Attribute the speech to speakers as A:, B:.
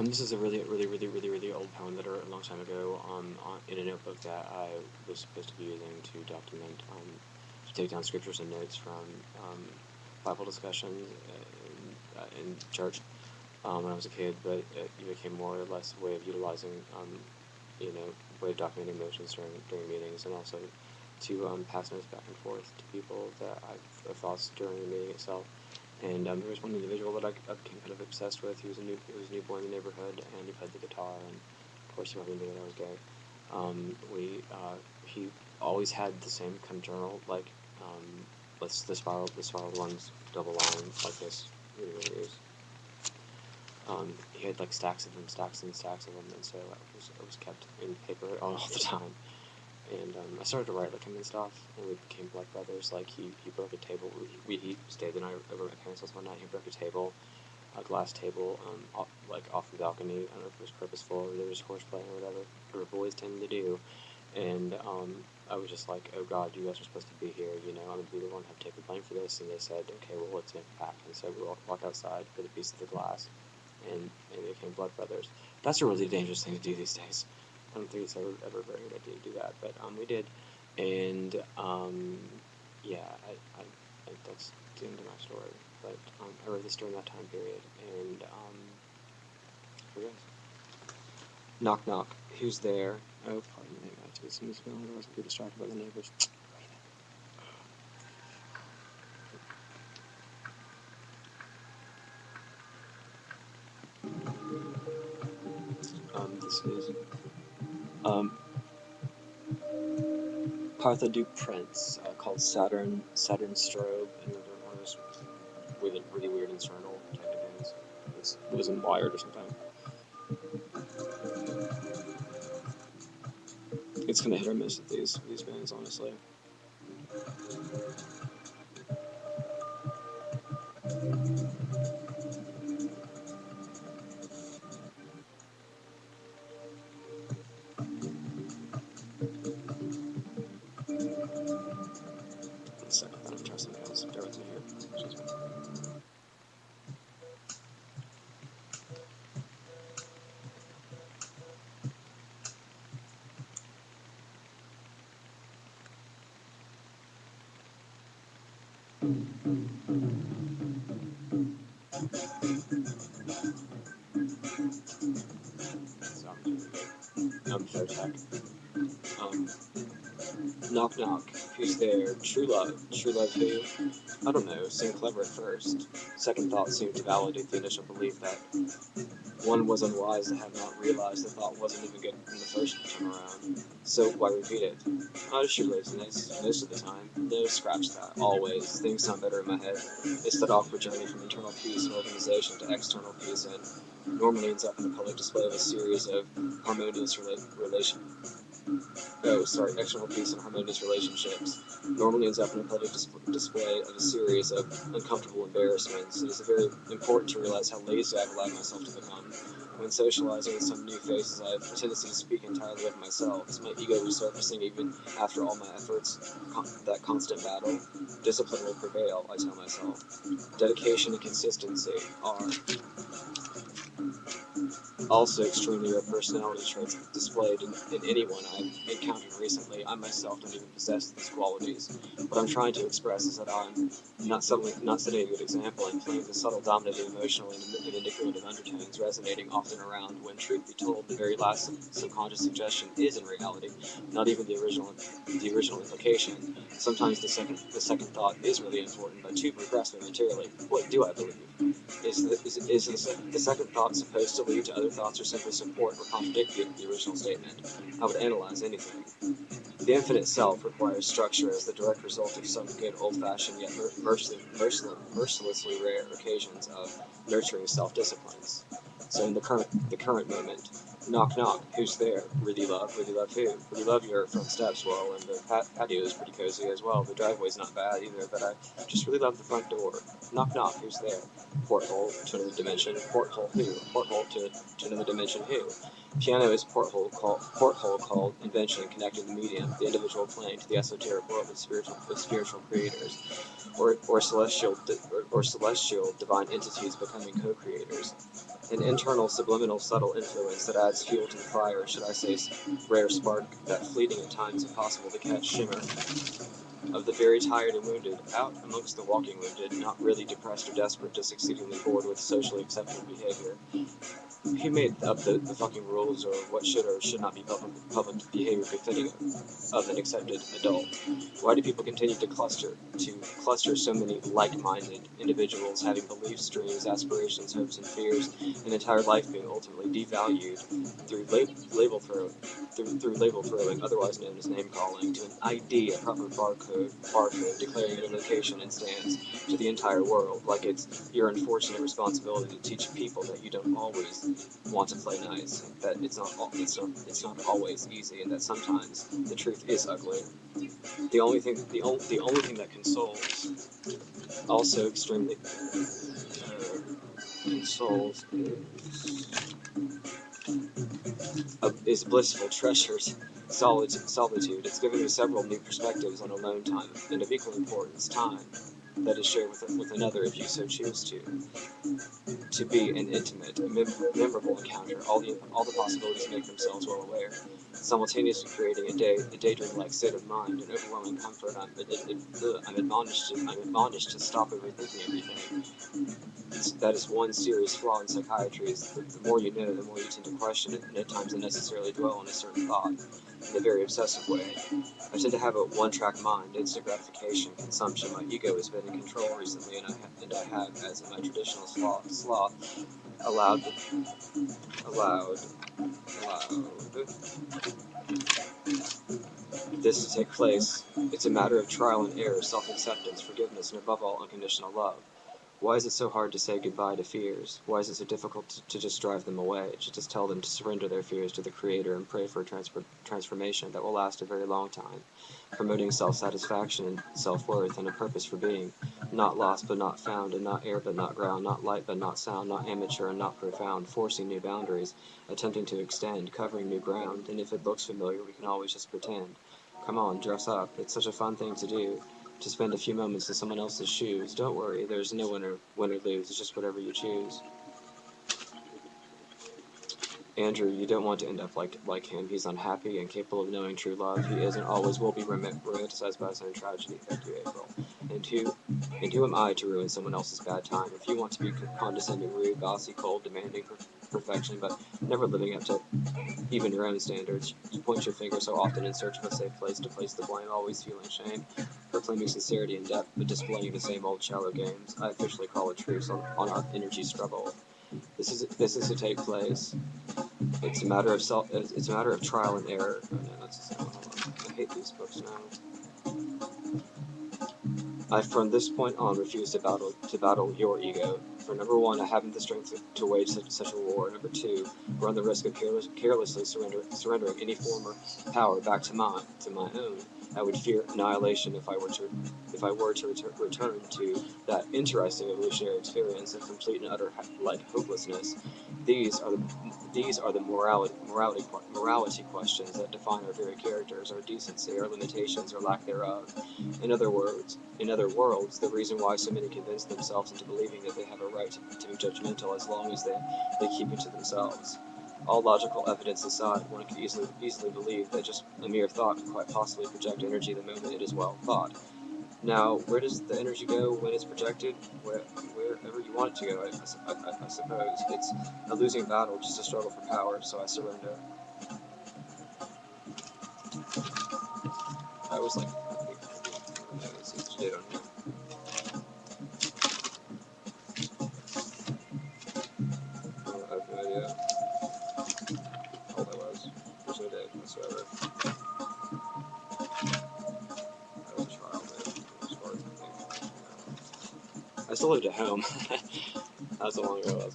A: This is a really old poem that I wrote a long time ago in a notebook that I was supposed to be using to document, to take down scriptures and notes from Bible discussions in church when I was a kid, but it became more or less a way of utilizing, way of documenting emotions during meetings, and also to pass notes back and forth to people that I've thoughts during the meeting itself. And there was one individual that I became kind of obsessed with. He was a new boy in the neighborhood, and he played the guitar. And of course, he probably knew that I was gay. He always had the same kind of journal, like the spiral ones, double line like this. Really is. He had like stacks and stacks of them, and so it was kept in paper all the time. And I started to write like him and stuff, and we became blood brothers. Like he broke a table. He stayed the night over at my parents' house one night. He broke a table, a glass table, off the balcony. I don't know if it was purposeful or there was horseplay or whatever, or boys tend to do. And I was just like, oh God, you guys are supposed to be here. I'm gonna be the one to take the blame for this. And they said, okay, well let's make a pact. And so we walked outside with a piece of the glass, and they became blood brothers. That's a really dangerous thing to do these days. I don't think it's ever a very good idea to do that, but we did, and yeah, that's the end of my story. But I wrote this during that time period, and here goes. Knock knock. Who's there? Oh, pardon me. I have to get some music on, otherwise I'll be distracted by the neighbors. This is Partha Duke Prince, called Saturn Strobe, and another one of those really weird infernal type of things. It was in Wired or something. It's kind of hit or miss with these bands, honestly. Let's set up that and try something else. Bear with me here. Third tech. Knock knock. Who's there? True love. True love who? I don't know. Seemed clever at first. Second thought seemed to validate the initial belief that one was unwise to have not realized the thought wasn't even good in the first time around. So why repeat it? Out of shoelaces most of the time. No, scratch that. Always. Things sound better in my head. It's that awkward journey from internal peace and organization to external peace, and normally ends up in a public display of a series of harmonious external peace and harmonious relationships. Normally ends up in a public display of a series of uncomfortable embarrassments. It is very important to realize how lazy I've allowed myself to become. When socializing with some new faces, I have a tendency to speak entirely of myself. Is my ego resurfacing even after all my efforts? That constant battle? Discipline will prevail, I tell myself. Dedication and consistency are also extremely rare personality traits displayed in anyone I've encountered recently. I myself don't even possess these qualities. What I'm trying to express is that I'm not setting a good example and playing the subtle, dominating, emotional, and manipulative undertones resonating often around when, truth be told, the very last subconscious suggestion is in reality not even the original implication. Sometimes the second thought is really important, but too progressive materially. What do I believe? Is the second thought supposed to lead to other thoughts or simply support or contradict the original statement? I would analyze anything. The infinite self requires structure as the direct result of some good old-fashioned yet mercilessly rare occasions of nurturing self-disciplines. So in the current moment, knock knock, who's there? Really love who? Really love your front steps, well, and the patio is pretty cozy as well. The driveway's not bad either, but I just really love the front door. Knock knock, who's there? Porthole to another dimension. Porthole who? Porthole to another dimension who? Piano is porthole called invention, connecting the medium, the individual plane, to the esoteric world of spiritual creators, or celestial divine entities becoming co-creators. An internal, subliminal, subtle influence that adds fuel to the fire, should I say rare spark, that fleeting at times impossible to catch shimmer, of the very tired and wounded, out amongst the walking wounded, not really depressed or desperate, just exceedingly bored with socially acceptable behavior. Who made up the fucking rules, or what should or should not be public behavior befitting of an accepted adult? Why do people continue to cluster so many like-minded individuals having beliefs, dreams, aspirations, hopes, and fears, an entire life being ultimately devalued through label throwing, otherwise known as name calling, to an ID, a proper barcode declaring your location and stance to the entire world, like it's your unfortunate responsibility to teach people that you don't always want to play nice, that it's not always easy, and that sometimes the truth is ugly. The only thing that consoles, also extremely consoles, is blissful treasures. Solitude. It's given me several new perspectives on alone time, and of equal importance, time that is shared with another if you so choose to be an intimate, memorable encounter. All the possibilities make themselves well aware, simultaneously creating a daydream-like state of mind, an overwhelming comfort. I'm admonished to stop overthinking everything. That is one serious flaw in psychiatry. Is the more you know, the more you tend to question it, and at times unnecessarily dwell on a certain thought in a very obsessive way. I tend to have a one-track mind, instant gratification, consumption. My ego has been in control recently, and I have, as in my traditional sloth, allowed allowed this to take place. It's a matter of trial and error, self-acceptance, forgiveness, and above all, unconditional love. Why is it so hard to say goodbye to fears? Why is it so difficult to just drive them away, to just tell them to surrender their fears to the Creator and pray for a transformation that will last a very long time, promoting self-satisfaction and self-worth and a purpose for being, not lost but not found, and not air but not ground, not light but not sound, not amateur and not profound, forcing new boundaries, attempting to extend, covering new ground, and if it looks familiar, we can always just pretend. Come on, dress up. It's such a fun thing to do, to spend a few moments in someone else's shoes. Don't worry, there's no win or lose, it's just whatever you choose. Andrew, you don't want to end up like him. He's unhappy, incapable of knowing true love. He is and always will be romanticized by his own tragedy. Thank you, April. And who am I to ruin someone else's bad time? If you want to be condescending, rude, bossy, cold, demanding perfection, but never living up to even your own standards, you point your finger so often in search of a safe place to place the blame, always feeling shame, proclaiming sincerity and depth, but displaying the same old shallow games. I officially call a truce on our energy struggle. This is to take place. It's a matter of It's a matter of trial and error. Oh no, that's the same one. Hold on. I hate these books now. I from this point on refuse to battle your ego. For number one, I haven't the strength to wage such a war. Number two, run the risk of carelessly surrendering any form of power back to my own. I would fear annihilation if I were to return to that interesting evolutionary experience of complete and utter hopelessness. These are the morality questions that define our very characters, our decency, our limitations, or lack thereof. In other worlds, the reason why so many convince themselves into believing that they have a right to be judgmental as long as they keep it to themselves. All logical evidence aside, one could easily believe that just a mere thought could quite possibly project energy the moment it is well thought. Now, where does the energy go when it's projected? Wherever you want it to go, I suppose. It's a losing battle, just a struggle for power, so I surrender. I was like, it's date on here. I have no idea how old I was. There's no date whatsoever. I was a child, as far as I think. I still lived at home. That's how long ago it was.